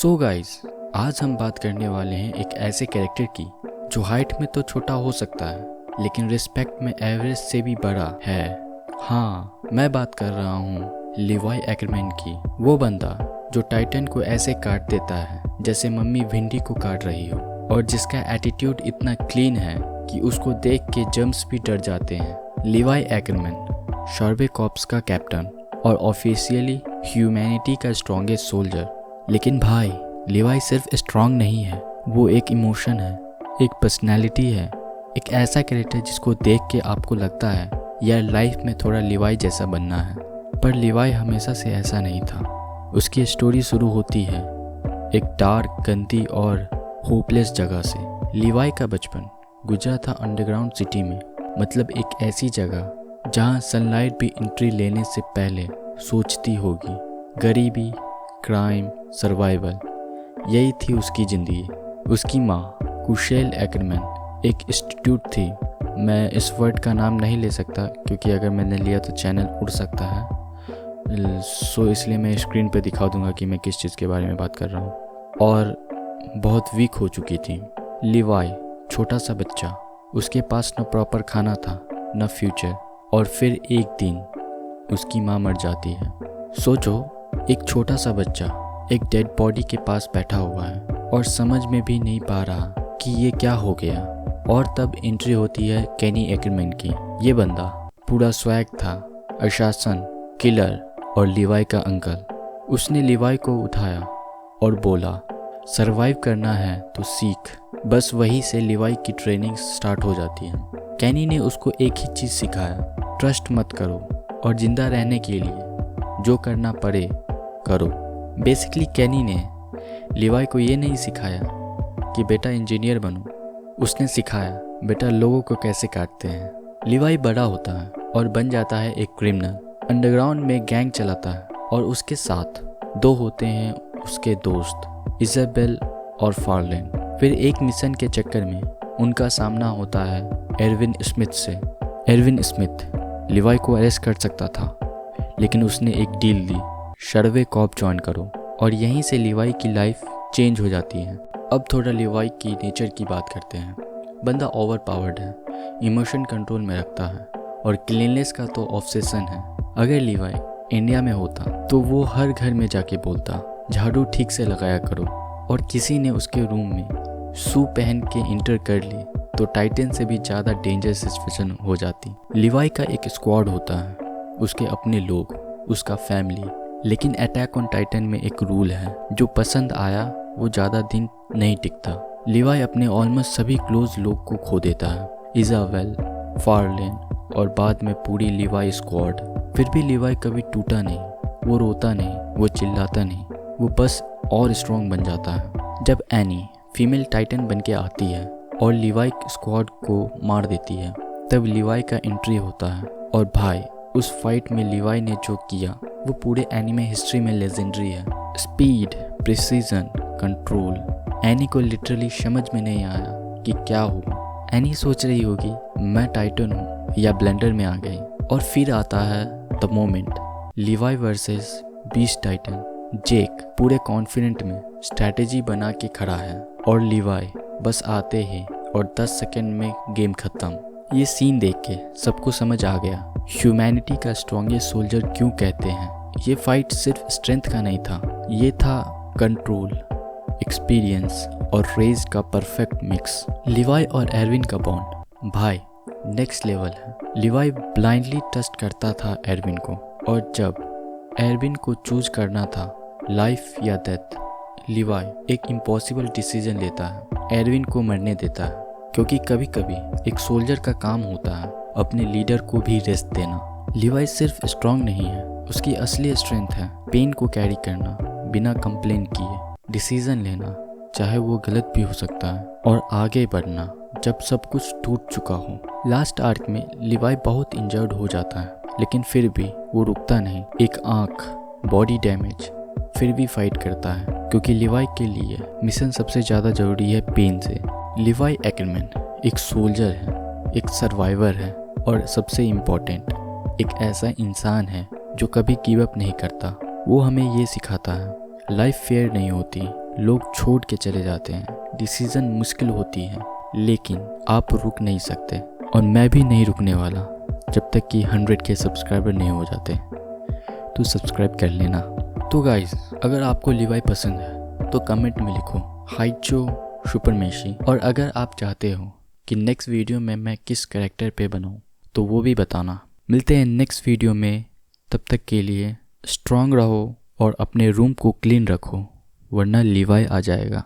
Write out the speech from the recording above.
So guys, आज हम बात करने वाले हैं एक ऐसे कैरेक्टर की जो हाइट में तो छोटा हो सकता है लेकिन रिस्पेक्ट में एवरेज से भी बड़ा है। हाँ, मैं बात कर रहा हूँ लिवाई एक्करमैन की। वो बंदा जो टाइटन को ऐसे काट देता है जैसे मम्मी भिंडी को काट रही हो, और जिसका एटीट्यूड इतना क्लीन है कि उसको देख के जम्स भी डर जाते हैं। लिवाई एक्करमैन शॉर्वे कॉर्प्स का कैप्टन और ऑफिशियली ह्यूमैनिटी का स्ट्रॉन्गेस्ट सोल्जर। लेकिन भाई, लिवाई सिर्फ स्ट्रॉन्ग नहीं है, वो एक इमोशन है, एक पर्सनैलिटी है, एक ऐसा कैरेक्टर जिसको देख के आपको लगता है यार लाइफ में थोड़ा लिवाई जैसा बनना है। पर लिवाई हमेशा से ऐसा नहीं था। उसकी स्टोरी शुरू होती है एक डार्क, गंदी और होपलेस जगह से। लिवाई का बचपन गुजरा था अंडरग्राउंड सिटी में, मतलब एक ऐसी जगह जहाँ सनलाइट भी एंट्री लेने से पहले सोचती होगी। गरीबी, क्राइम, सर्वाइवल, यही थी उसकी ज़िंदगी। उसकी माँ कुशेल एक्करमैन एक इंस्टीट्यूट थी। मैं इस वर्ड का नाम नहीं ले सकता क्योंकि अगर मैंने लिया तो चैनल उड़ सकता है, सो इसलिए मैं स्क्रीन पे दिखा दूंगा कि मैं किस चीज़ के बारे में बात कर रहा हूँ। और बहुत वीक हो चुकी थी लिवाई, छोटा सा बच्चा। उसके पास न प्रॉपर खाना था न फ्यूचर। और फिर एक दिन उसकी माँ मर जाती है। सोचो, एक छोटा सा बच्चा एक डेड बॉडी के पास बैठा हुआ है और समझ में भी नहीं पा रहा कि ये क्या हो गया। और तब एंट्री होती है केनी एक्करमैन की। ये बंदा पूरा स्वैग था, अशासन, किलर और लिवाई का अंकल। उसने लिवाई को उठाया और बोला, सरवाइव करना है तो सीख। बस वहीं से लिवाई की ट्रेनिंग स्टार्ट हो जाती है। केनी ने उसको एक ही चीज़ सिखाया, ट्रस्ट मत करो और ज़िंदा रहने के लिए जो करना पड़े करो। बेसिकली केनी ने लिवाई को ये नहीं सिखाया कि बेटा इंजीनियर बनो, उसने सिखाया बेटा लोगों को कैसे काटते हैं। लिवाई बड़ा होता है और बन जाता है एक क्रिमिनल। अंडरग्राउंड में गैंग चलाता है और उसके साथ दो होते हैं उसके दोस्त, इजाबेल और फार्लेन। फिर एक मिशन के चक्कर में उनका सामना होता है एरविन स्मिथ से। एरविन स्मिथ लिवाई को अरेस्ट कर सकता था, लेकिन उसने एक डील दी, शॉर्वे कॉर्प ज्वाइन करो। और यहीं से लिवाई की लाइफ चेंज हो जाती है। अब थोड़ा लिवाई की नेचर की बात करते हैं। बंदा ओवर पावर्ड है, इमोशन कंट्रोल में रखता है और क्लीननेस का तो ऑब्सेशन है। अगर लिवाई इंडिया में होता तो वो हर घर में जाके बोलता, झाड़ू ठीक से लगाया करो। और किसी ने उसके रूम में शू पहन के इंटर कर ली तो टाइटन से भी ज़्यादा डेंजर सिचुएशन हो जाती। लिवाई का एक स्क्वाड होता है, उसके अपने लोग, उसका फैमिली। लेकिन अटैक ऑन टाइटन में एक रूल है, जो पसंद आया वो ज़्यादा दिन नहीं टिकता। लिवाई अपने ऑलमोस्ट सभी क्लोज लोग को खो देता है, इजाबेल, फार्लेन और बाद में पूरी लिवाई स्क्वाड। फिर भी लिवाई कभी टूटा नहीं, वो रोता नहीं, वो चिल्लाता नहीं, वो बस और स्ट्रॉन्ग बन जाता है। जब एनी फीमेल टाइटन बन के आती है और लिवाई स्क्वाड को मार देती है, तब लिवाई का एंट्री होता है। और भाई, उस फाइट में लिवाई ने जो किया वो पूरे एनीमे हिस्ट्री में लेजेंडरी है। Speed, precision, control. एनी को लिटरली समझ में नहीं आया कि क्या हुआ। एनी सोच रही होगी मैं टाइटन हूँ या ब्लेंडर में आ गई। और फिर आता है the moment, Levi versus Beast Titan. Jake पूरे कॉन्फिडेंट में स्ट्रैटेजी बना के खड़ा है और लिवाई बस आते ही और 10 सेकंड में गेम खत्म। ये सीन देख के सबको समझ आ गया ह्यूमैनिटी का स्ट्रॉन्गेस्ट सोल्जर क्यों कहते हैं। ये फाइट सिर्फ स्ट्रेंथ का नहीं था, ये था कंट्रोल, एक्सपीरियंस और रेज का परफेक्ट मिक्स। लिवाई और एरविन का बॉन्ड भाई नेक्स्ट लेवल है। लिवाई ब्लाइंडली ट्रस्ट करता था एरविन को, और जब एरविन को चूज करना था लाइफ या डेथ, लिवाई एक इम्पॉसिबल डिसीजन लेता है, एरविन को मरने देता है। क्योंकि कभी कभी एक सोल्जर का काम होता है अपने लीडर को भी रेस्ट देना। लिवाई सिर्फ स्ट्रॉन्ग नहीं है, उसकी असली स्ट्रेंथ है पेन को कैरी करना बिना कंप्लेन किए, डिसीजन लेना चाहे वो गलत भी हो सकता है, और आगे बढ़ना जब सब कुछ टूट चुका हो। लास्ट आर्क में लिवाई बहुत इंजर्ड हो जाता है, लेकिन फिर भी वो रुकता नहीं। एक आंख, बॉडी डैमेज, फिर भी फाइट करता है क्योंकि लिवाई के लिए मिशन सबसे ज़्यादा ज़रूरी है पेन से। लिवाई एक्करमैन एक सोल्जर है, एक सर्वाइवर है और सबसे इम्पोर्टेंट एक ऐसा इंसान है जो कभी गिव अप नहीं करता। वो हमें ये सिखाता है लाइफ फेयर नहीं होती, लोग छोड़ के चले जाते हैं, डिसीज़न मुश्किल होती है, लेकिन आप रुक नहीं सकते और मैं भी नहीं रुकने वाला जब तक कि 100K सब्सक्राइबर नहीं हो जाते। तो सब्सक्राइब कर लेना। तो गाइस, अगर आपको लिवाई पसंद है तो कमेंट में लिखो हाइचो सुपरमेशी, और अगर आप चाहते हो कि नेक्स्ट वीडियो में मैं किस कैरेक्टर पे बनाऊं तो वो भी बताना। मिलते हैं नेक्स्ट वीडियो में, तब तक के लिए स्ट्रांग रहो और अपने रूम को क्लीन रखो, वरना लिवाई आ जाएगा।